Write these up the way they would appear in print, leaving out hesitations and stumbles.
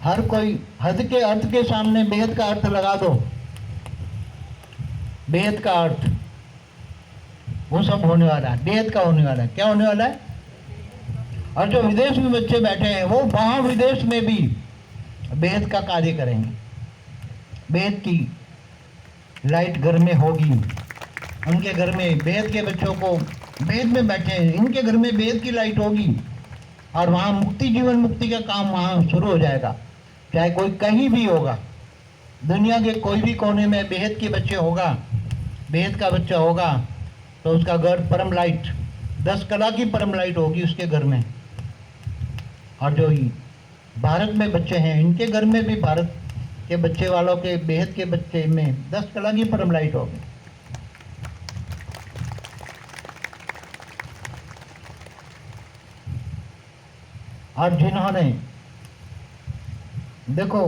हर कोई हद के अर्थ के सामने बेहद का अर्थ लगा दो, बेहद का अर्थ, वो सब होने वाला है, बेहद का होने वाला है। क्या होने वाला है? और जो विदेश में बच्चे बैठे हैं वो वहां विदेश में भी बेहद का कार्य करेंगे। बेहद की लाइट घर में होगी, उनके घर में बेहद के बच्चों को, बेहद में बैठे हैं इनके घर में बेहद की लाइट होगी, और वहाँ मुक्ति, जीवन मुक्ति का काम वहाँ शुरू हो जाएगा। चाहे कोई कहीं भी होगा, दुनिया के कोई भी कोने में बेहद के बच्चे होगा, बेहद का बच्चा होगा, तो उसका घर परम लाइट, 10 कला की परम लाइट होगी उसके घर में। और जो भारत में बच्चे हैं इनके घर में भी भारत के बच्चे वालों के, बेहद के बच्चे में 10 कला की परम लाइट होगी। और जिन्होंने देखो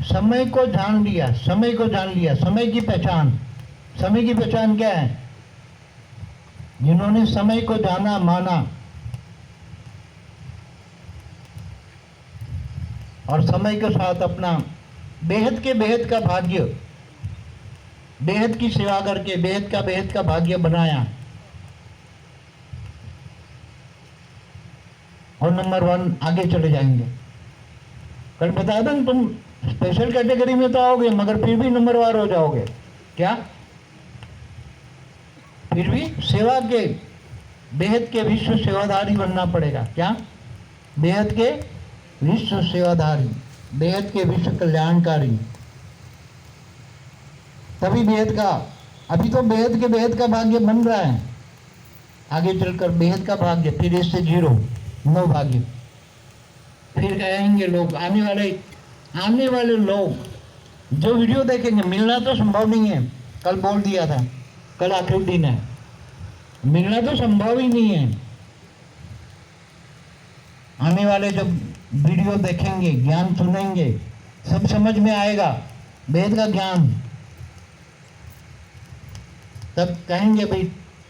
समय को जान लिया, समय को जान लिया, समय की पहचान, समय की पहचान क्या है? जिन्होंने समय को जाना, माना और समय के साथ अपना बेहद के बेहद का भाग्य, बेहद की सेवा करके बेहद का भाग्य बनाया, और नंबर 1 आगे चले जाएंगे। कल बता दूं, तुम स्पेशल कैटेगरी में तो आओगे मगर फिर भी नंबर 1 हो जाओगे। क्या? फिर भी सेवा के, बेहद के विश्व सेवाधारी बनना पड़ेगा। क्या? बेहद के विश्व सेवाधारी, बेहद के विश्व कल्याणकारी, तभी बेहद का, अभी तो बेहद के बेहद का भाग्य बन रहा है, आगे चलकर बेहद का भाग्य, फिर इससे 0 नो भाग्य। फिर कहेंगे लोग, आने वाले लोग जो वीडियो देखेंगे, मिलना तो संभव नहीं है, कल बोल दिया था, कल आखिरी दिन है, मिलना तो संभव ही नहीं है। आने वाले जब वीडियो देखेंगे, ज्ञान सुनेंगे, सब समझ में आएगा, वेद का ज्ञान, तब कहेंगे भाई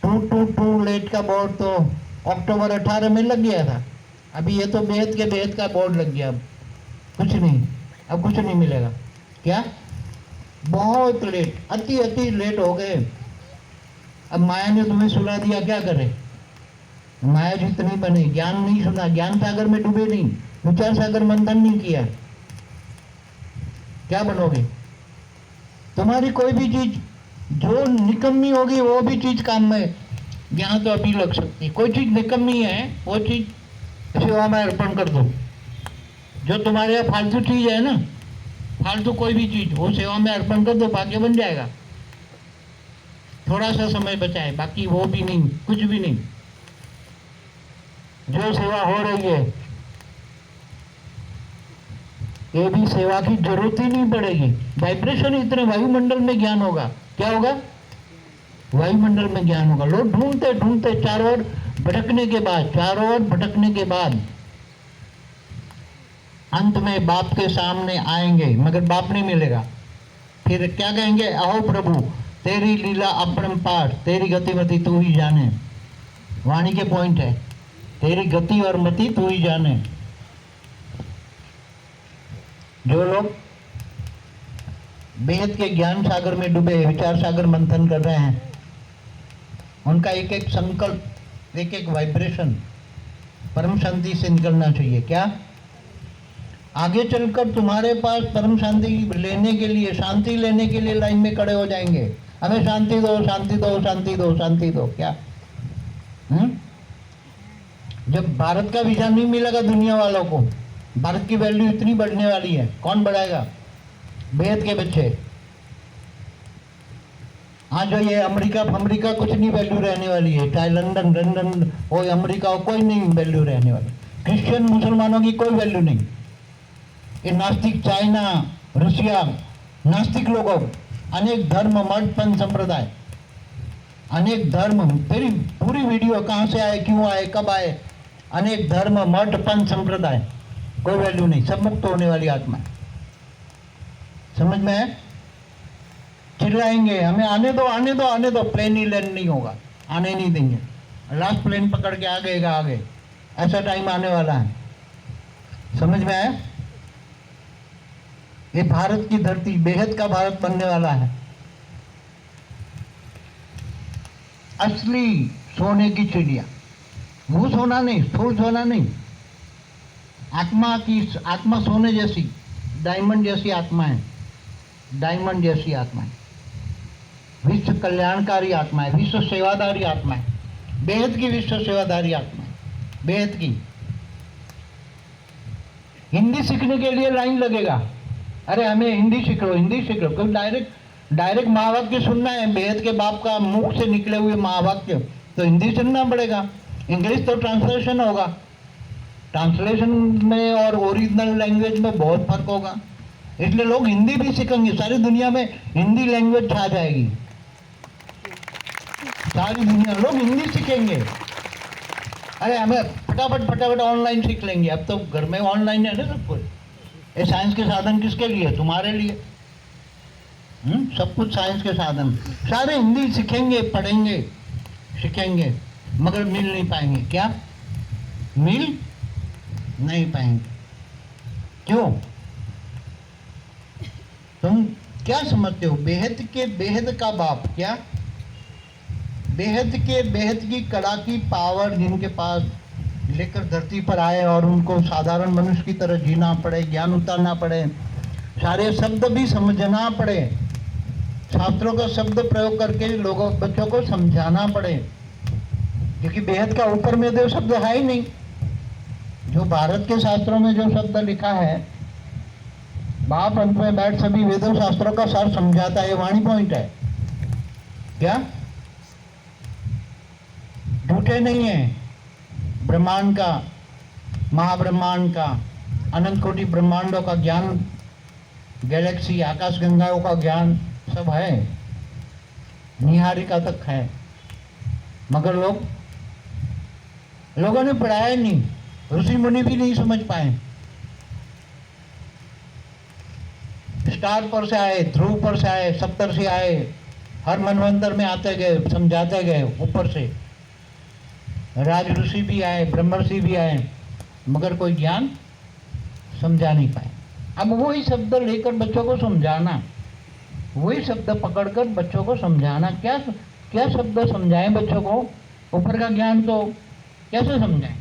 222 लेट का बोर्ड तो अक्टूबर 18 में लग गया था, अभी ये तो बेहद के बेहद का बोर्ड लग गया, अब कुछ नहीं, अब कुछ नहीं मिलेगा। क्या? बहुत लेट, अति लेट हो गए। अब माया ने तुम्हें सुला दिया, क्या करे? माया जितनी बने, ज्ञान नहीं सुना, ज्ञान सागर में डूबे नहीं, विचार सागर मंथन नहीं किया, क्या बनोगे? तुम्हारी कोई भी चीज जो निकम्मी होगी वो भी चीज काम में यहाँ तो अभी लग सकती है। कोई चीज निकम्मी है वो चीज सेवा में अर्पण कर दो। जो तुम्हारे यहाँ फालतू चीज है ना, फालतू कोई भी चीज, वो सेवा में अर्पण कर दो, भाग्य बन जाएगा। थोड़ा सा समय बचाए, बाकी वो भी नहीं, कुछ भी नहीं। जो सेवा हो रही है ये भी सेवा की जरूरत ही नहीं पड़ेगी। वाइब्रेशन इतने, वायुमंडल में ज्ञान होगा। क्या होगा? वायुमंडल में ज्ञान होगा। लोग ढूंढते ढूंढते चारों ओर भटकने के बाद अंत में बाप के सामने आएंगे, मगर बाप नहीं मिलेगा। फिर क्या कहेंगे? अहो प्रभु तेरी लीला अपरंपार, तेरी गतिमति तू ही जाने। वाणी के पॉइंट है, तेरी गति और मति तू ही जाने। जो लोग बेहद के ज्ञान सागर में डूबे, विचार सागर मंथन कर रहे हैं, उनका एक एक संकल्प, एक एक वाइब्रेशन परम शांति से निकलना चाहिए। क्या? आगे चलकर तुम्हारे पास परम शांति लेने के लिए, शांति लेने के लिए लाइन में खड़े हो जाएंगे। हमें शांति दो, शांति दो, शांति दो, शांति दो। क्या? जब भारत का वीजा नहीं मिलेगा दुनिया वालों को, भारत की वैल्यू इतनी बढ़ने वाली है, कौन बढ़ाएगा? बेहद के बच्चे। हाँ, जो ये अमेरिका कुछ नहीं वैल्यू रहने वाली है, चाहे लंदन हो, अमेरिका हो, कोई नहीं वैल्यू रहने वाली। क्रिश्चियन मुसलमानों की कोई वैल्यू नहीं। ये नास्तिक, चाइना, रशिया, नास्तिक लोगों, अनेक धर्म, मठ, पंथ संप्रदाय, अनेक धर्म, तेरी पूरी वीडियो कहाँ से आए, क्यों आए, कब आए, अनेक धर्म, मठ, पंथ संप्रदाय, कोई वैल्यू नहीं, सब मुक्त होने वाली आत्मा। समझ में है? चिल्लाएंगे हमें आने दो, आने दो, आने दो, प्लेन ही लैंड नहीं होगा, आने नहीं देंगे, लास्ट प्लेन पकड़ के आगे, ऐसा टाइम आने वाला है। समझ में आया? ये भारत की धरती बेहद का भारत बनने वाला है। असली सोने की चिड़िया, वो सोना नहीं, स्थूल सोना नहीं, आत्मा सोने जैसी, डायमंड जैसी आत्मा है, डायमंड जैसी आत्मा है, विश्व कल्याणकारी आत्मा है, विश्व सेवादारी आत्मा है, बेहद की विश्व सेवादारी आत्मा है, बेहद की। हिंदी सीखने के लिए लाइन लगेगा, अरे हमें हिंदी सीख लो, हिंदी सीख लो, क्योंकि डायरेक्ट महावाक्य सुनना है, बेहद के बाप का मुख से निकले हुए महावाक्य, तो हिंदी सुनना पड़ेगा। इंग्लिश तो ट्रांसलेशन होगा, ट्रांसलेशन में और ओरिजिनल लैंग्वेज में बहुत फर्क होगा, इसलिए लोग हिंदी भी सीखेंगे। सारी दुनिया में हिंदी लैंग्वेज छा जाएगी, सारी दुनिया लोग हिंदी सीखेंगे। अरे हमें फटाफट ऑनलाइन सीख लेंगे, अब तो घर में ऑनलाइन है ना सब कुछ। ये साइंस के साधन किसके लिए? तुम्हारे लिए। सब कुछ साइंस के साधन, सारे हिंदी सीखेंगे, पढ़ेंगे, सीखेंगे, मगर मिल नहीं पाएंगे। क्या मिल नहीं पाएंगे? क्यों? तुम क्या समझते हो? बेहद के बेहद का बाप, क्या बेहद के बेहद की कला की पावर जिनके पास लेकर धरती पर आए और उनको साधारण मनुष्य की तरह जीना पड़े, ज्ञान उतारना पड़े, सारे शब्द भी समझना पड़े, शास्त्रों का शब्द प्रयोग करके लोगों बच्चों को समझाना पड़े, क्योंकि बेहद का ऊपर में तो शब्द है ही नहीं। जो भारत के शास्त्रों में जो शब्द लिखा है, बाप अंत में बैठ सभी वेदों शास्त्रों का सार समझाता है, वाणी पॉइंट है। क्या झूठे नहीं है? ब्रह्मांड का, महाब्रह्मांड का, अनंत कोटि ब्रह्मांडों का ज्ञान, गैलेक्सी आकाश गंगाओं का ज्ञान सब है, निहारिका तक है, मगर लोगों ने पढ़ाया नहीं, ऋषि मुनि भी नहीं समझ पाए। स्टार पर से आए, ध्रुव पर से आए, सप्तर्षि आए, हर मनवंतर में आते गए, समझाते गए ऊपर से, राज ऋषि भी आए, ब्रह्मर्षि भी आए, मगर कोई ज्ञान समझा नहीं पाए। अब वही शब्द लेकर बच्चों को समझाना, वही शब्द पकड़कर बच्चों को समझाना, क्या क्या शब्द समझाएं बच्चों को? ऊपर का ज्ञान तो कैसे समझाएं?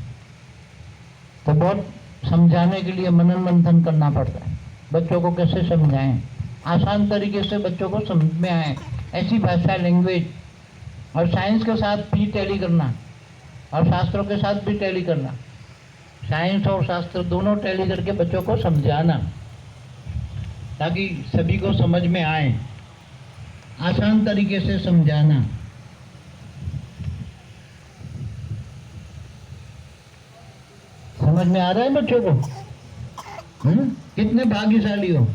तो बहुत समझाने के लिए मनन मंथन करना पड़ता है। बच्चों को कैसे समझाएं, आसान तरीके से बच्चों को समझ में आए, ऐसी भाषा, लैंग्वेज, और साइंस के साथ भी टैली करना और शास्त्रों के साथ भी टैली करना, साइंस और शास्त्र दोनों टैली करके बच्चों को समझाना, ताकि सभी को समझ में आए, आसान तरीके से समझाना। समझ में आ रहा है बच्चों को? कितने भाग्यशाली हो,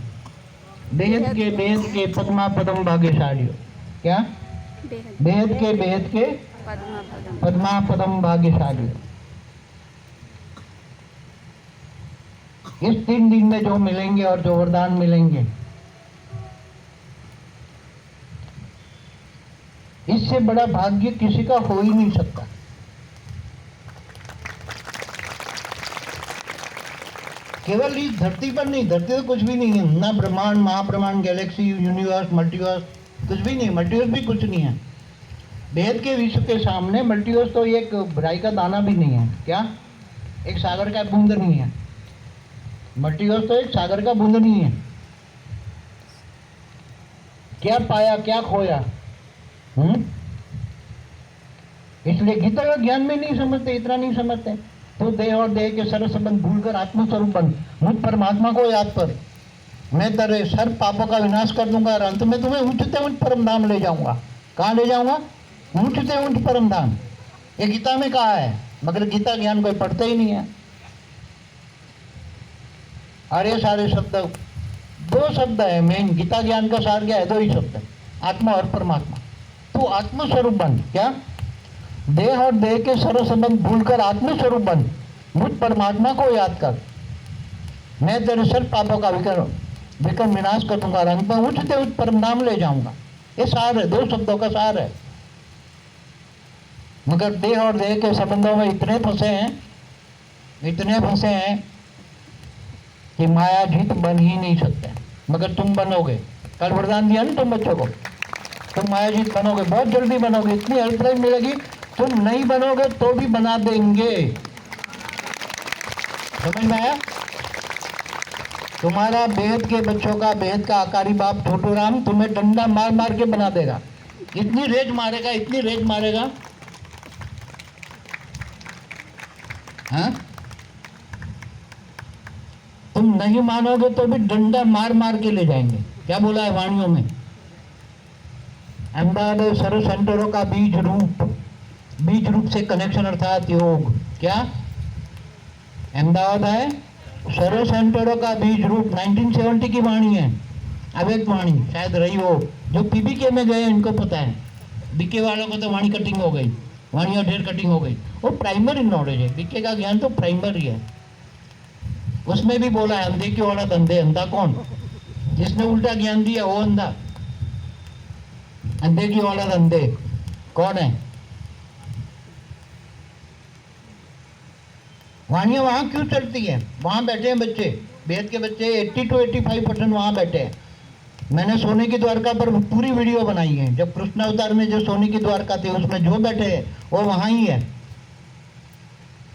बेहद के पद्मा पदम भाग्यशाली हो। क्या बेहद के पद्मा पदम भाग्यशाली हो। इस 3 दिन में जो मिलेंगे और जो वरदान मिलेंगे, इससे बड़ा भाग्य किसी का हो ही नहीं सकता। केवल इस धरती पर नहीं, धरती तो कुछ भी नहीं है, ना ब्रह्मांड, महाब्रह्मांड, गैलेक्सी, यूनिवर्स, मल्टीवर्स, कुछ भी नहीं, मल्टीवर्स भी कुछ नहीं है। वेद के विश्व के सामने मल्टीवर्स तो एक राई का दाना भी नहीं है। क्या एक सागर का बूंद नहीं है? मल्टीवर्स तो एक सागर का बूंद नहीं है। क्या पाया, क्या खोया? इसलिए गीता का ज्ञान में नहीं समझते, इतना नहीं समझते। तो देह और देह के सर्व संबंध भूलकर आत्मस्वरूप बन, मुझ परमात्मा को याद कर, मैं तेरे सर्व पापों का विनाश कर दूंगा और अंत में तुम्हें उच्चते उच्च परम धाम ले जाऊंगा। कहाँ ले जाऊंगा? उच्चते उच्च परम धाम। ये गीता में कहा है, मगर गीता ज्ञान कोई पढ़ते ही नहीं है। और ये सारे शब्द, 2 शब्द है मेन, गीता ज्ञान का सार क्या है? 2 ही शब्द है, आत्मा और परमात्मा। तो आत्मस्वरूप बन, क्या देह और देह के सर्व संबंध भूलकर आत्मस्वरूप बन, मुझ परमात्मा को याद कर, मैं तेरे सर्व पापों का विकर्म विनाश कर दूंगा और अंत में उच्चते उच्च परम धाम ले जाऊंगा। ये सार है, 2 शब्दों का सार है। मगर देह और देह के संबंधों में इतने फंसे हैं कि माया जीत बन ही नहीं सकते। मगर तुम बनोगे। कल वरदान दिया ना तुम बच्चों को, तुम मायाजीत बनोगे, बहुत जल्दी बनोगे, इतनी हेल्पलाइन मिलेगी, तुम नहीं बनोगे तो भी बना देंगे। समझ में आया? तुम्हारा बेहद के बच्चों का, बेहद का आकारी बाप छोटू राम तुम्हें डंडा मार मार के बना देगा। इतनी रेज मारेगा, इतनी रेज मारेगा। हाँ, तुम नहीं मानोगे तो भी डंडा मार मार के ले जाएंगे। क्या बोला है वाणियों में? अहमदाबाद सर्व सेंटरों का बीज रूप से कनेक्शन अर्थात योग। क्या अहमदाबाद है सर्व सेंटरों का बीज रूप, 1970 की वाणी है, अवैध वाणी शायद रही हो। जो पीबीके में गए इनको पता है, बीके वालों को तो वाणी कटिंग हो गई, वाणी और ढेर कटिंग हो गई। वो प्राइमरी नॉलेज है, बीके का ज्ञान तो प्राइमरी है। उसमें भी बोला है अंधे की औरत अंधे, अंधा कौन? जिसने उल्टा ज्ञान दिया वो अंधा। अंधे की औलाद अंधे कौन है? वाणियां वहां क्यों चलती है? वहां बैठे हैं बच्चे, वेद के बच्चे 80 to 85% वहां बैठे हैं। मैंने सोने की द्वारका पर पूरी वीडियो बनाई है। जब कृष्ण अवतार में जो सोने की द्वारका थी उसमें जो बैठे हैं वो वहां ही है।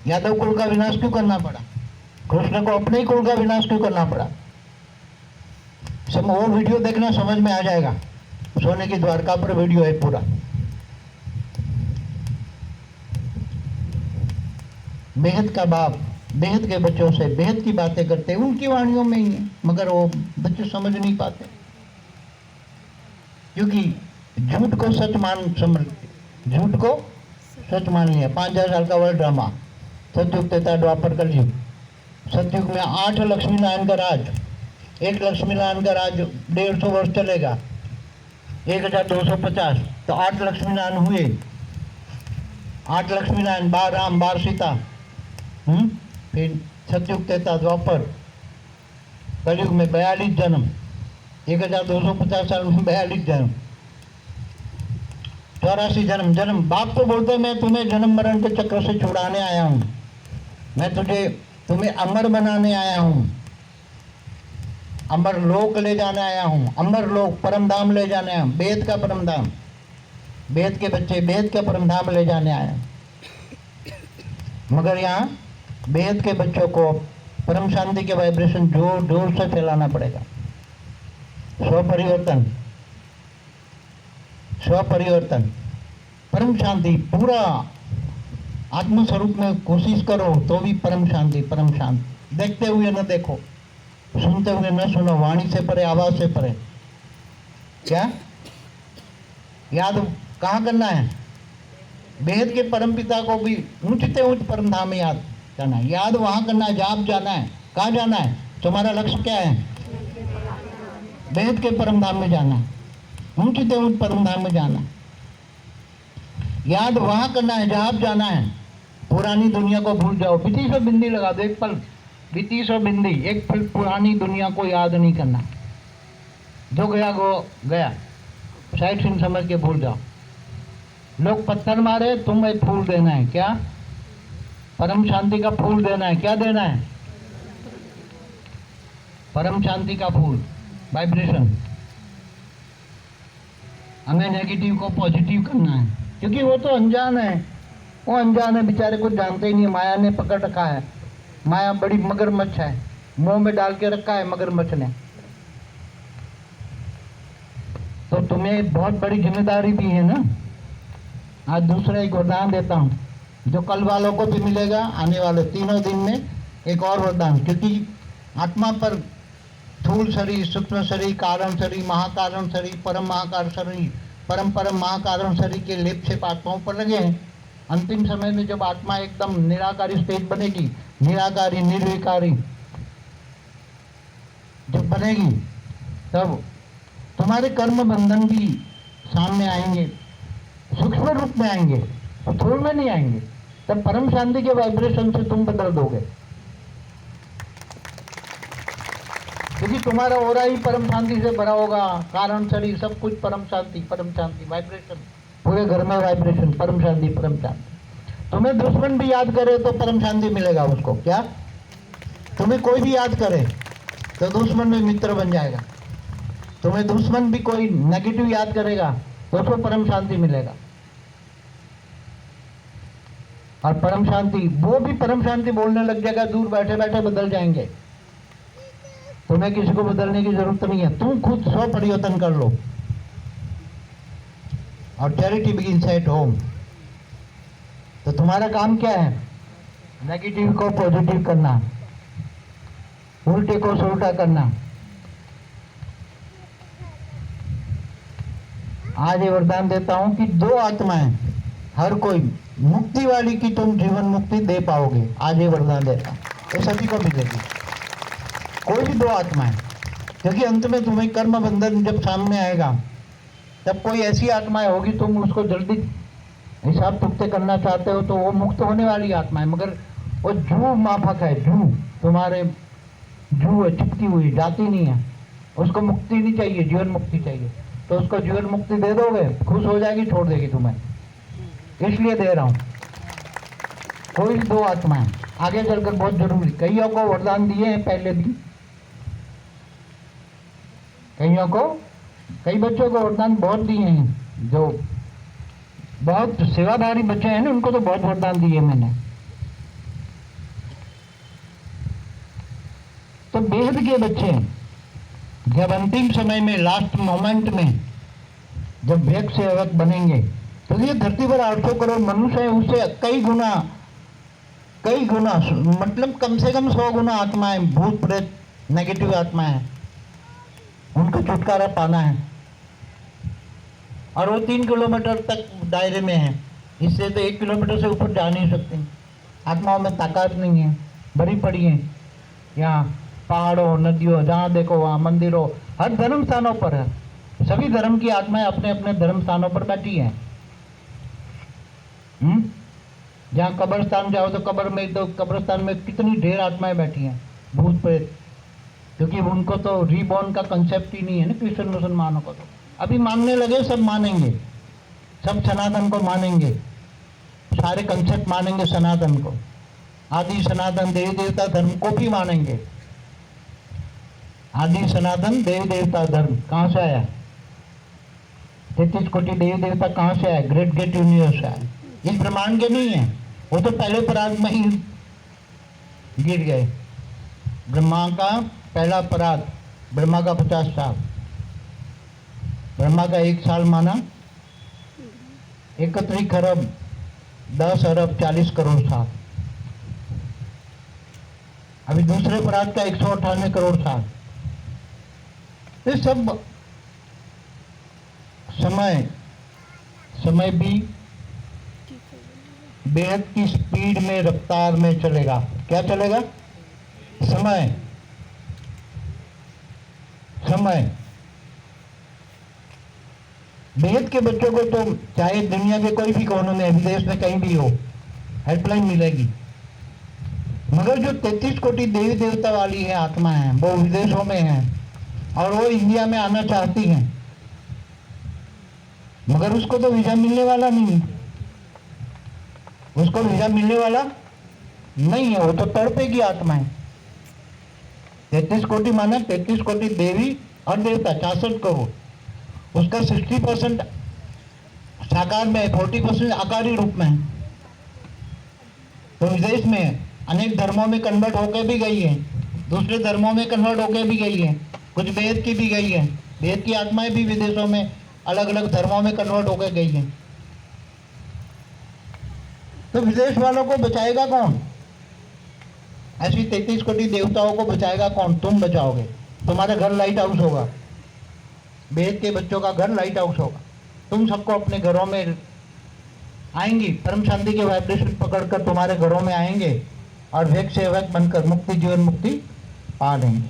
यादव कुल का विनाश क्यों करना पड़ा? कृष्ण को अपने ही कुल का विनाश क्यों करना पड़ा? सब वो वीडियो देखना, समझ में आ जाएगा। सोने की द्वारका पर वीडियो है पूरा। बेहद का बाप बेहद के बच्चों से बेहद की बातें करते हैं, उनकी वाणियों में ही है, मगर वो बच्चे समझ नहीं पाते क्योंकि झूठ को सच झूठ को सच मान लिया। 5000 साल का वर्ल्ड ड्रामा, सतयुग त्रेता द्वापर कलयुग। सतयुग में 8 लक्ष्मी नारायण का राज, एक लक्ष्मी नारायण का राज 150 वर्ष चलेगा, 1250, तो 8 लक्ष्मी नारायण हुए। 8 लक्ष्मी नारायण, 12 राम 12 सीता। फिर सतयुग त्रेता द्वापर, कलयुग में 42 जन्म, 1250 साल में 42 जन्म, 84 जन्म। बाप तो बोलते मैं तुम्हें जन्म मरण के चक्र से छुड़ाने आया हूँ, मैं तुम्हें अमर बनाने आया हूँ, अमर लोक ले जाने आया हूँ, अमर लोक परम धाम ले जाने आया हूँ। वेद का परम धाम, वेद के बच्चे वेद का परम धाम ले जाने आया। मगर यहाँ वेद के बच्चों को परम शांति के वाइब्रेशन जोर जोर से फैलाना पड़ेगा। स्वपरिवर्तन, परम शांति, पूरा आत्म स्वरूप में कोशिश करो तो भी परम शांति। देखते हुए न देखो, सुनते हुए न सुनो, वाणी से परे, आवाज से परे। क्या याद कहाँ करना है? वेद के परम पिता को भी ऊंचते ऊंच परम धाम में याद करना है। याद वहां करना है जहाँ जाना है। कहाँ जाना है? तुम्हारा लक्ष्य क्या है? वेद के परम धाम में जाना है, ऊंचते ऊंच परम धाम में जाना है। याद वहां करना है जहाँ जाना है। पुरानी दुनिया को भूल जाओ, बीती सौ बिंदी लगा दो, एक पल बीती सौ बिंदी, एक पल पुरानी दुनिया को याद नहीं करना। जो गया वो गया, साइड सीन समझ के भूल जाओ। लोग पत्थर मारे, तुम एक फूल देना है। क्या? परम शांति का फूल देना है। क्या देना है? परम शांति का फूल, वाइब्रेशन। हमें नेगेटिव को पॉजिटिव करना है, क्योंकि वो तो अनजान है, वो अनजान है, बेचारे कुछ जानते ही नहीं। माया ने पकड़ रखा है, माया बड़ी मगरमच्छ है, मुंह में डाल के रखा है मगरमच्छ ने। तो तुम्हें बहुत बड़ी जिम्मेदारी भी है ना। आज दूसरा एक वरदान देता हूँ, जो कल वालों को भी मिलेगा, आने वाले 3 दिन में एक और वरदान। क्योंकि आत्मा पर स्थूल शरीर, सूक्ष्म शरीर, कारण शरीर, महाकारण शरीर, परम महाकारण शरीर, परम महाकारण शरीर के लेप से आत्माओं पर लगे हैं। अंतिम समय में जब आत्मा एकदम निराकारी स्टेज बनेगी, निराकारी निर्विकारी जब बनेगी, तब तुम्हारे कर्म बंधन भी सामने आएंगे, सूक्ष्म रूप में आएंगे, स्थूल में नहीं आएंगे। तब परम शांति के वाइब्रेशन से तुम बदल दोगे, क्योंकि तुम्हारा ओरा ही परम शांति से भरा होगा। कारण शरीर सब कुछ परम शांति वाइब्रेशन, पूरे घर में वाइब्रेशन, परम शांति। तुम्हें दुश्मन भी याद करे तो परम शांति मिलेगा उसको। क्या? तुम्हें कोई भी याद करे तो दुश्मन में मित्र बन जाएगा। तुम्हें दुश्मन भी कोई नेगेटिव याद करेगा तो उसको परम शांति मिलेगा। और परम शांति, वो भी परम शांति बोलने लग जाएगा, दूर बैठे बैठे बदल जाएंगे। तुम्हें किसी को बदलने की जरूरत नहीं है, तुम खुद स्व परिवर्तन कर लो। और चैरिटी बिगिंस एट होम। तो तुम्हारा काम क्या है? नेगेटिव को पॉजिटिव करना, उल्टे को उल्टा करना। आज ये वरदान देता हूं कि 2 आत्माएं, हर कोई मुक्ति वाली की तुम जीवन मुक्ति दे पाओगे। आज ये वरदान देता हूं, ये सभी को मिलेगी, कोई भी 2 आत्माएं। क्योंकि अंत में तुम्हें कर्म बंधन जब सामने आएगा, तब कोई ऐसी आत्माएं होगी, तुम उसको जल्दी हिसाब चुकते करना चाहते हो तो वो मुक्त होने वाली आत्मा है, मगर वो जू माफक है, जू तुम्हारे जू है, चिपकी हुई, जाती नहीं है। उसको मुक्ति नहीं चाहिए, जीवन मुक्ति चाहिए। तो उसको जीवन मुक्ति दे दोगे, खुश हो जाएगी, छोड़ देगी तुम्हें। इसलिए दे रहा हूं। कोई 2 आत्माएं आगे चलकर बहुत जरूरी। कईयों को वरदान दिए हैं पहले भी, कईयों को, कई बच्चों को वरदान बहुत दिए हैं। जो बहुत सेवाधारी बच्चे हैं ना, उनको तो बहुत वरदान दिए मैंने। तो बेहद के बच्चे जब अंतिम समय में, लास्ट मोमेंट में, जब वेग से अवक बनेंगे, तो ये धरती पर 800 करोड़ मनुष्य है, उससे कई गुना, मतलब कम से कम 100 गुना आत्माएं, भूत प्रेत, नेगेटिव आत्माएं, उनका छुटकारा पाना है। और वो 3 किलोमीटर तक दायरे में है, इससे तो 1 किलोमीटर से ऊपर जा नहीं सकते। आत्माओं में ताकत नहीं है, भरी पड़ी है। यहाँ पहाड़ों, नदियों, जहाँ देखो वहाँ मंदिरों, हर धर्म स्थानों पर है। सभी धर्म की आत्माएं अपने अपने धर्म स्थानों पर बैठी हैं। जहाँ कब्रस्तान जाओ तो कब्रस्तान में कितनी ढेर आत्माएं बैठी हैं, भूत प्रेत। क्योंकि उनको तो रीबॉर्न का कंसेप्ट ही नहीं है ना, क्रिश्चियन मुसलमानों को। तो अभी मानने लगे, सब मानेंगे, सब सनातन को मानेंगे, सारे कंसेप्ट मानेंगे सनातन को, आदि सनातन देवी देवता धर्म को भी मानेंगे। आदि सनातन देवी देवता धर्म कहाँ से आया? 33 कोटि देवी देवता कहाँ से आया? ग्रेट गेट यूनिवर्स से आया, इस ब्रह्मांड के नहीं है। वो तो पहले पराग में ही गिर गए। ब्रह्मा का पहला पराग, ब्रह्मा का 50 साल, ब्रह्मा का 1 साल माना 31 खरब 10 अरब 40 करोड़ साल। अभी दूसरे पराग का 198 करोड़ साल। ये सब समय भी बेहद की स्पीड में, रफ्तार में चलेगा। क्या चलेगा? समय। बेहद के बच्चों को तो चाहे दुनिया के कोई भी कोने में, विदेश में कहीं भी हो, हेल्पलाइन मिलेगी। मगर जो 33 कोटि देवी देवता वाली है आत्मा है, वो विदेशों में है और वो इंडिया में आना चाहती हैं, मगर उसको तो वीजा मिलने वाला नहीं, उसको वीजा मिलने वाला नहीं है। वो तो तड़पेगी आत्मा है। 33 कोटि माना 33 कोटि देवी और देवता, 64 करोड़। उसका 60% साकार में है, 40% आकारी रूप में है। तो विदेश में अनेक धर्मों में कन्वर्ट होकर भी गई है, दूसरे धर्मों में कन्वर्ट होकर भी गई है, कुछ वेद की भी गई है। वेद की आत्माएं भी विदेशों में अलग अलग धर्मों में कन्वर्ट होकर गई है। तो विदेश वालों को बचाएगा कौन? ऐसी 33 कोटि देवताओं को बचाएगा कौन? तुम बचाओगे। तुम्हारा घर लाइट हाउस होगा, वेद के बच्चों का घर लाइट हाउस होगा। तुम सबको अपने घरों में आएंगी, परम शांति के वाइब्रेशन पकड़कर तुम्हारे घरों में आएंगे और वेग से वेग बनकर मुक्ति, जीवन मुक्ति पा लेंगे।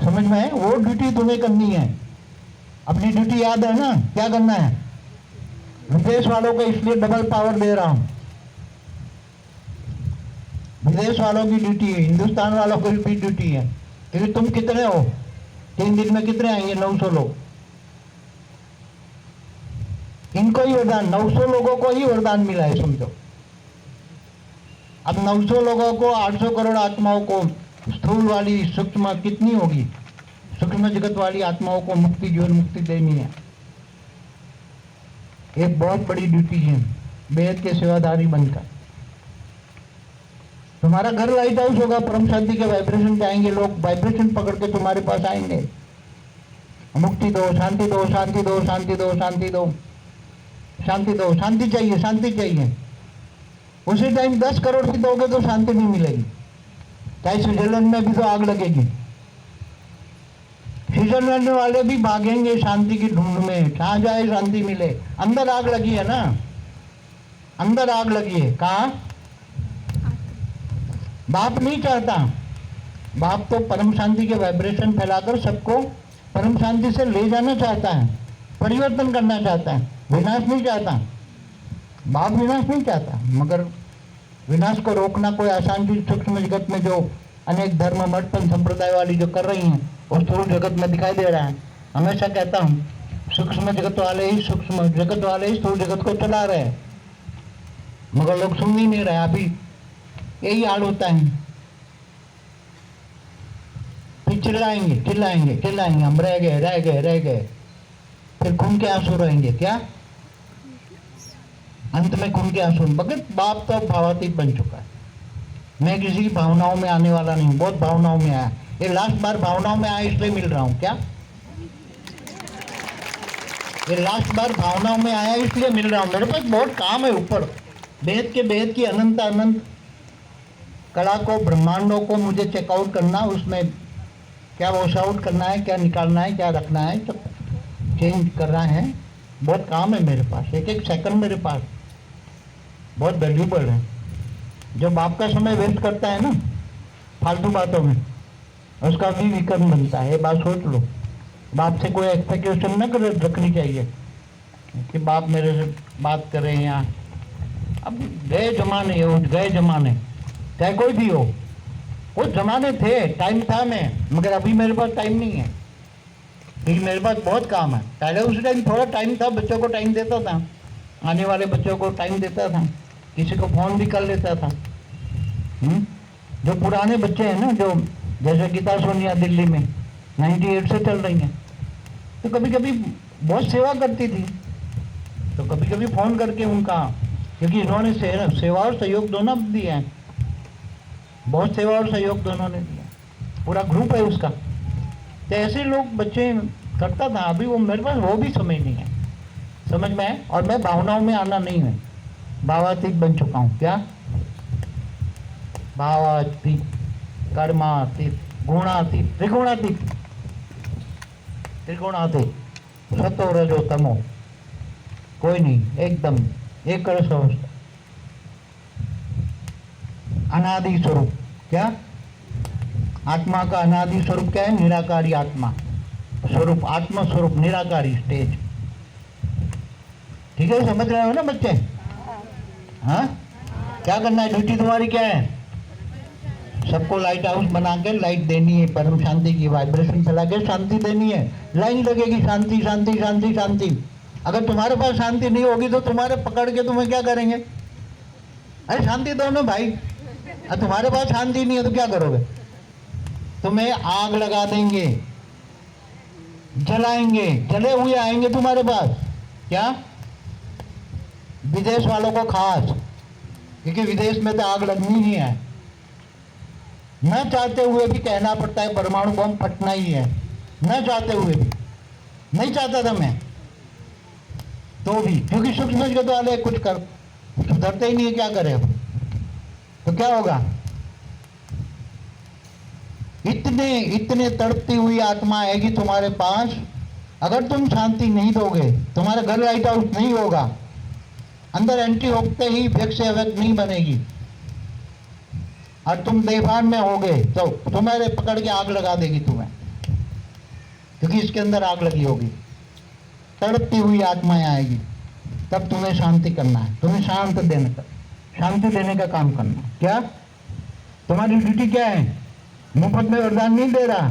समझ में है? वो ड्यूटी तुम्हें करनी है। अपनी ड्यूटी याद है ना, क्या करना है? विदेश वालों को इसलिए डबल पावर दे रहा हूं। विदेश वालों की ड्यूटी है, हिंदुस्तान वालों की भी ड्यूटी है। क्योंकि तुम कितने हो? 3 दिन में कितने आएंगे? 900 लोग। इनको ही वरदान, 900 लोगों को ही वरदान मिला है, समझो। अब 900 लोगों को, 800 करोड़ आत्माओं को, स्थूल वाली सूक्ष्म कितनी होगी? सूक्ष्म जगत वाली आत्माओं को मुक्ति, जीवन मुक्ति देनी है। एक बहुत बड़ी ड्यूटी है वेद के सेवादारी बनकर। तुम्हारा घर लाइट हाउस होगा, परम शांति के वाइब्रेशन जाएंगे, लोग वाइब्रेशन पकड़ के तुम्हारे पास आएंगे। मुक्ति दो, शांति दो, शांति दो, शांति दो, शांति दो, शांति दो, शांति चाहिए, शांति चाहिए। उसी टाइम 10 करोड़ भी दोगे तो शांति नहीं मिलेगी। चाहे स्विट्जरलैंड में भी तो आग लगेगी, स्विट्जरलैंड वाले भी भागेंगे शांति की ढूंढ में, कहाँ जाए शांति मिले। अंदर आग लगी है ना, अंदर आग लगी है। कहाँ? बाप नहीं चाहता, बाप तो परम शांति के वाइब्रेशन फैलाकर सबको परम शांति से ले जाना चाहता है, परिवर्तन करना चाहता है, विनाश नहीं चाहता। बाप विनाश नहीं चाहता, मगर विनाश को रोकना कोई आसान चीज सूक्ष्म जगत में जो अनेक धर्म मठपन संप्रदाय वाली जो कर रही हैं वो स्थूल जगत में दिखाई दे रहा है। हमेशा कहता हूँ सूक्ष्म जगत वाले ही स्थूल जगत को चला रहे हैं, मगर लोग सुन ही नहीं रहे। अभी यही हाल होता है, फिर चिल्लाएंगे चिल्लाएंगे चिल्लाएंगे, हम रह गए रह गए रह गए, फिर खून के आंसू रहेंगे। क्या? अंत में खून के आंसू। भगत बाप तो भावातीत बन चुका है। मैं किसी की भावनाओं में आने वाला नहीं हूँ, बहुत भावनाओं में आया। ये लास्ट बार भावनाओं में आया इसलिए मिल रहा हूँ। क्या? ये लास्ट बार भावनाओं में आया इसलिए मिल रहा हूँ। मेरे पास बहुत काम है ऊपर, वेद की अनंत अनंत कला को, ब्रह्मांडों को मुझे चेकआउट करना, उसमें क्या वॉश आउट करना है, क्या निकालना है, क्या रखना है, सब चेंज करना है। बहुत काम है मेरे पास, एक एक सेकंड मेरे पास बहुत वैल्यूबल है। जो बाप का समय वेस्ट करता है ना फालतू बातों में, उसका भी विकर्म बनता है। ये बात सोच लो। बाप से कोई एक्सपेक्टेशन न कर रखनी चाहिए कि बाप मेरे से बात कर रहे हैं। यहाँ अब गए जमाने, गए जमाने, चाहे कोई भी हो, वो जमाने थे, टाइम था मैं, मगर अभी मेरे पास टाइम नहीं है क्योंकि मेरे पास बहुत काम है। पहले उस टाइम थोड़ा टाइम था, बच्चों को टाइम देता था, आने वाले बच्चों को टाइम देता था, किसी को फोन भी कर लेता था। जो पुराने बच्चे हैं ना, जो जैसे गीता सोनिया दिल्ली में 98 से चल रही हैं, तो कभी कभी बहुत सेवा करती थी, तो कभी कभी फोन करके उनका, क्योंकि इन्होंने सेवा और सहयोग दोनों दिया है, बहुत सेवा और सहयोग दोनों ने दिया, पूरा ग्रुप है उसका। तो ऐसे लोग बच्चे करता था। अभी वो मेरे पास वो भी समय नहीं है, समझ में है। और मैं भावनाओं में आना नहीं है, भावातीत बन चुका हूँ। क्या? भावातीत, कर्मातीत, गुणातीत, त्रिगुणातीत, त्रिगुणातीत, सतो रजो तमो, कोई नहीं, एकदम एक रस अवस्था, अनादि स्वरूप। क्या? आत्मा का अनादि स्वरूप क्या है? निराकारी आत्मा स्वरूप, आत्मा स्वरूप निराकारी स्टेज। ठीक है, समझ रहे हो ना बच्चे? हाँ, क्या करना है? ड्यूटी तुम्हारी क्या है? सबको लाइट हाउस बना के लाइट देनी है, परम शांति की वाइब्रेशन फैला के शांति देनी है। लाइन लगेगी शांति शांति शांति शांति। अगर तुम्हारे पास शांति नहीं होगी तो तुम्हारे पकड़ के तुम्हें क्या करेंगे? अरे शांति दो ना भाई। अब तुम्हारे पास शांति नहीं है तो क्या करोगे? तुम्हें आग लगा देंगे, जलाएंगे, जले हुए आएंगे तुम्हारे पास। क्या? विदेश वालों को खास, क्योंकि विदेश में तो आग लगनी ही है, न चाहते हुए भी कहना पड़ता है परमाणु बम फटना ही है, न चाहते हुए भी। नहीं चाहता था मैं तो भी, क्योंकि सूक्ष्म जगत वाले कुछ कर सुधरते ही नहीं है, क्या करें? तो क्या होगा? इतने तड़पती हुई आत्मा आएगी तुम्हारे पास, अगर तुम शांति नहीं दोगे, तुम्हारा घर लाइट हाउस नहीं होगा, अंदर एंट्री होते ही व्यक्त से अव्यक्त नहीं बनेगी, और तुम देवान में होगे तो तुम्हारे पकड़ के आग लगा देगी तुम्हें, क्योंकि इसके अंदर आग लगी होगी। तड़पती हुई आत्माएं आएगी, तब तुम्हें शांति करना है, तुम्हें शांति देने का काम करना है। क्या? तुम्हारी ड्यूटी क्या है? मुफ्त में वरदान नहीं दे रहा,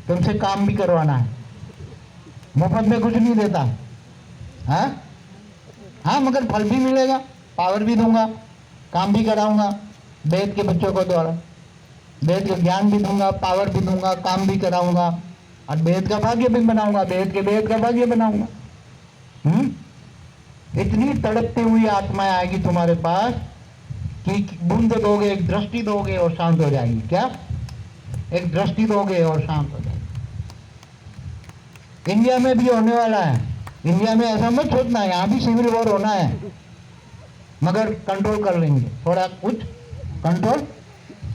तुमसे काम भी करवाना है। मुफ्त में कुछ नहीं देता, हाँ, मगर फल भी मिलेगा, पावर भी दूंगा, काम भी कराऊंगा, वेद के बच्चों को द्वारा वेद का ज्ञान भी दूंगा, पावर भी दूंगा, काम भी कराऊंगा, और बेहद का भाग्य भी बनाऊंगा, बेहद का भाग्य बनाऊंगा। इतनी तड़पती हुई आत्माएं आएगी तुम्हारे पास कि बूंद दोगे, एक दृष्टि दोगे और शांत हो जाएगी। क्या? एक दृष्टि दोगे और शांत हो जाएगी। इंडिया में भी होने वाला है। इंडिया में ऐसा मत सोचना, यहाँ भी सिविल वॉर होना है, मगर कंट्रोल कर लेंगे, थोड़ा कुछ कंट्रोल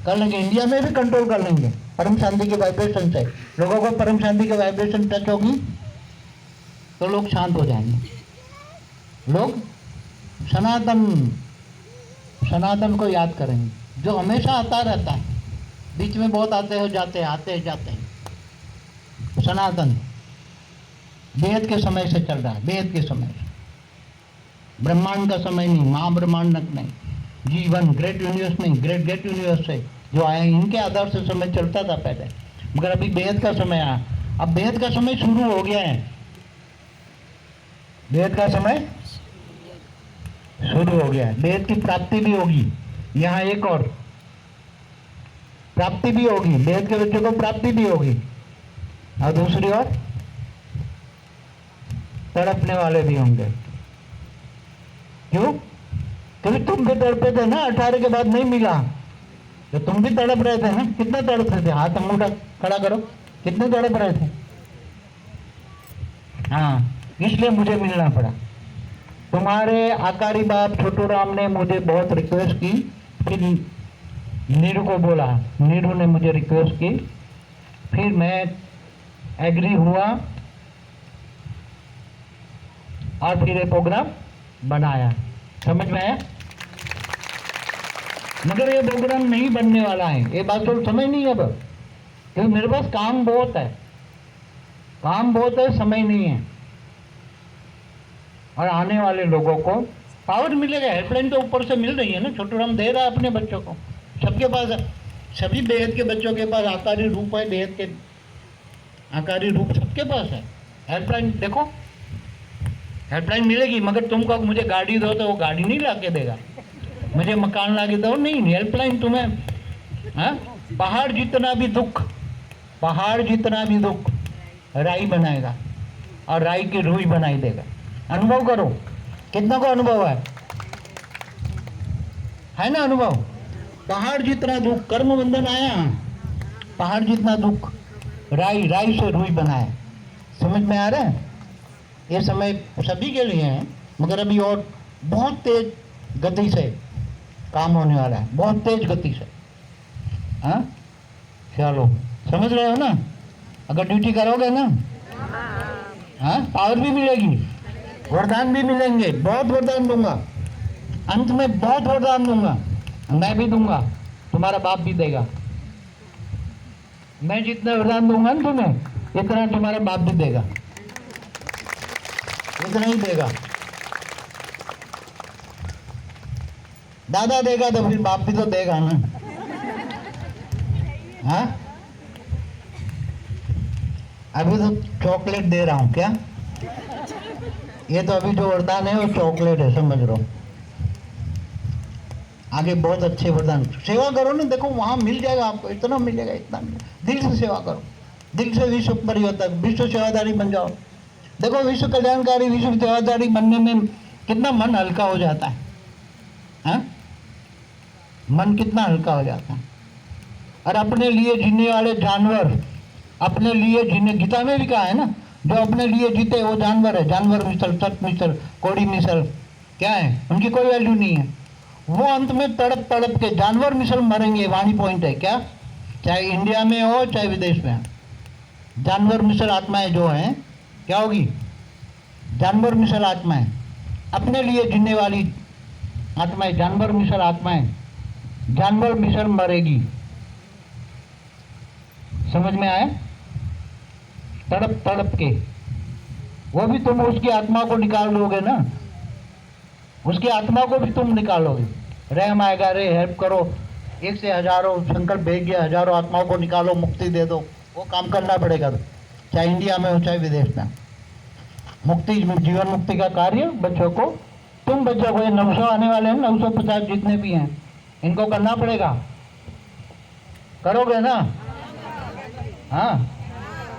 कर लेंगे। इंडिया में भी कंट्रोल कर लेंगे परम शांति के वाइब्रेशन से। लोगों को परम शांति के वाइब्रेशन टच होगी तो लोग शांत हो जाएंगे। लोग सनातन को याद करेंगे, जो हमेशा आता रहता है, बीच में बहुत आते हो जाते हैं, आते जाते हैं। सनातन बेहद के समय से चल रहा है, बेहद के समय से, ब्रह्मांड का समय नहीं, महाब्रह्मांड नहीं, जीवन ग्रेट यूनिवर्स नहीं, ग्रेट यूनिवर्स से जो आए, इनके आधार से समय चलता था पहले, मगर अभी बेहद का समय आया। अब बेहद का समय शुरू हो गया है, बेहद का समय शुरू हो गया है। बेहद की प्राप्ति भी होगी, यहाँ एक और प्राप्ति भी होगी, बेहद के बच्चों को प्राप्ति भी होगी, और दूसरी ओर तड़पने वाले भी होंगे। क्यों? क्योंकि तुम भी तड़पे थे ना, 18 के बाद नहीं मिला तो तुम भी तड़प रहे थे ना। कितना तड़प रहे थे? हाथ अंगूठा खड़ा करो, कितने तड़प रहे थे? हाँ, इसलिए मुझे मिलना पड़ा। तुम्हारे आकारी बाप छोटू राम ने मुझे बहुत रिक्वेस्ट की, फिर नीरू को बोला, नीरू ने मुझे रिक्वेस्ट की, फिर मैं एग्री हुआ और फिर ये प्रोग्राम बनाया। समझ में आया? मगर ये प्रोग्राम नहीं बनने वाला है, ये बात तो समझ नहीं है अब, क्योंकि मेरे पास काम बहुत है, काम बहुत है, समय नहीं है। और आने वाले लोगों को पावर मिलेगा, हेल्पलाइन तो ऊपर से मिल रही है ना, छोटू राम दे रहा है अपने बच्चों को, सबके पास, सभी बेहद के बच्चों के पास आकारी रूप है, बेहद के आकारी रूप सबके पास है। हेल्पलाइन देखो, हेल्पलाइन मिलेगी, मगर तुम कहो मुझे गाड़ी दो तो वो गाड़ी नहीं ला के देगा, मुझे मकान ला के दो, नहीं। हेल्पलाइन तुम्हें पहाड़ जितना भी दुख, पहाड़ जितना भी दुख राई बनाएगा और राई की रूई बनाई देगा। अनुभव करो, कितना को अनुभव है ना अनुभव? पहाड़ जितना दुख, कर्म बंधन आया, पहाड़ जितना दुख राई, राई से रूई बनाए। समझ में आ रहा है? ये समय सभी के लिए है, मगर अभी और बहुत तेज गति से काम होने वाला है, बहुत तेज गति से। हाँ, चलो समझ रहे हो ना? अगर ड्यूटी करोगे ना, हाँ, पावर भी मिलेगी, वरदान भी मिलेंगे, बहुत वरदान दूंगा, अंत में बहुत वरदान दूंगा। मैं भी दूंगा, तुम्हारा बाप भी देगा। मैं जितना वरदान दूंगा ना तुम्हें, इतना तुम्हारा बाप भी देगा, इतना ही देगा। दादा देगा तो फिर बाप भी तो देगा ना। हाँ, अभी तो चॉकलेट दे रहा हूं क्या? ये तो अभी जो वरदान है वो चॉकलेट है, समझ लो। आगे बहुत अच्छे वरदान, सेवा करो ना, देखो वहां मिल जाएगा आपको, इतना मिलेगा, इतना मिलेगा। दिल से सेवा करो, दिल से विश्व परिवर्तक, विश्व सेवादारी बन जाओ। देखो विश्व कल्याणकारी, विश्व सेवादारी बनने में कितना मन हल्का हो जाता है, हाँ? मन कितना हल्का हो जाता है। और अपने लिए जीने वाले जानवर, अपने लिए जीने, गीता में भी कहा है ना, जो अपने लिए जीते वो जानवर है, जानवर मिसल, सत मिसल, कोड़ी मिसल, क्या है, उनकी कोई वैल्यू नहीं है। वो अंत में तड़प तड़प के जानवर मिसल मरेंगे, वाणी पॉइंट है क्या? चाहे इंडिया में हो चाहे विदेश में हो, जानवर मिसल आत्माएं जो हैं क्या होगी? जानवर मिसल आत्माएं, अपने लिए जीने वाली आत्माएं, जानवर मिसल आत्माएं, जानवर मिसल मरेगी। समझ में आए? तड़प तड़प के, वो भी तुम उसकी आत्मा को निकाल लोगे ना, उसकी आत्मा को भी तुम निकालोगे। रहम आएगा, रे हेल्प करो, एक से हजारों संकल्प भेज दिया, हजारों आत्माओं को निकालो, मुक्ति दे दो, वो काम करना पड़ेगा, चाहे इंडिया में हो चाहे विदेश में। मुक्ति, जीवन मुक्ति का कार्य बच्चों को, तुम बच्चों को, ये 900 आने वाले हैं, 950 जितने भी हैं, इनको करना पड़ेगा। करोगे ना? हाँ,